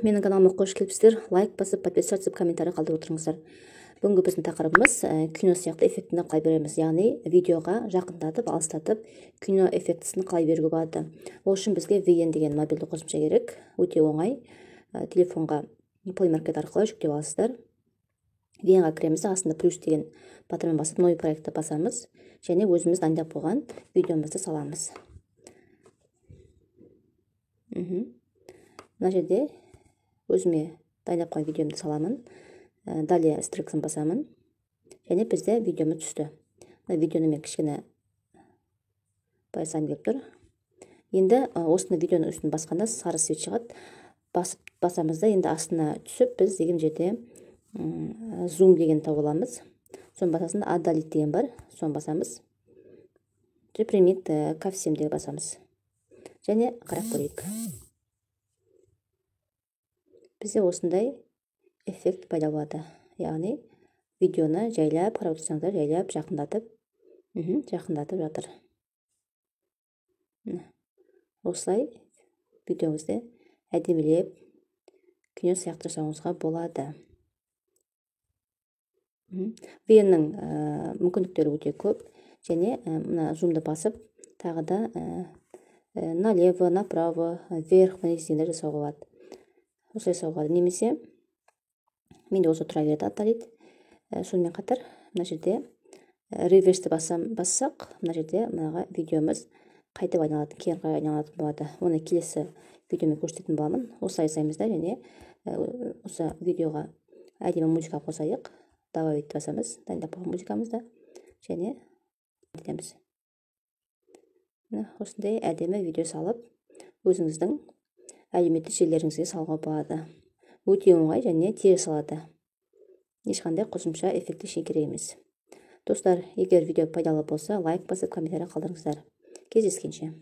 менің каналыма қош келіпсіздер. Лайк басып, подписаться, комментарий қалдырып отырыңыздар. Бүгінгі біздің тақырыбымыз кино сияқты эффектіні қалай береміз, яғни видеоға жақындатып, алыстатып, кино эффектісін қалай беруге болады. Ол үшін бізге VN деген мобильді қосымша керек. Өте оңай. Телефонға Play Market арқылы жүктеп аласыздар. VN-ға кіреміз, астында плюс деген батырмен басып, новый проектті басамыз, және өзіміз дайындап қойған видеомызды саламыз. Мына жерде өзіме дайындап қойған видеомды саламын. Далее стриксын басамын. Және бізде видеоны түсті. Видеоны мен кішкене байсам келіп тұр. Енді осыны видеоның үстін басқанда сары свет шығады. Басамыз да енді астына түсіп, біз деген жерде зум деген тауып аламыз. Соның басасында отдалить деген бар. Соны басамыз. Репримит ко всем деген басамыз. Және қарап көрейік. Бізде осындай эффект пайда болады. Яғни видеоны жайлап қарап отырсаңыздар, жайлап жақындатып жатыр. Осылай видеоңызды әдемілеп кино сияқты жасауыңызға болады. VN-нің мүмкіндіктері өте көп, және мына зумды басып, тағы да налево, направо, вверх, вниз дегенде жасауға болады. Осылай жасауға болады. Немесе менде осы тұра береді отдалить. Сонымен қатар мына жерде реверсті бассақ, мына жерде мынаға видеомыз қайтып айналады, кейін қарай айналатын болады. Оны келесі видеомен көрсететін боламын. Осылай жасаймыз да, және осы видеоға әдемі музыка қосайық. Добавить басамыз, дайындап қойған музыкамызды, және етеміз. Осындай әдемі видео салып, өзіңіздің әлеуметтік желілеріңізге салуға болады. Өте оңай және тез салады. Ешқандай қосымша эффекті керек емес. Достар, егер видео пайдалы болса, лайк басып, комментарий қалдырыңыздар. Кездескенше.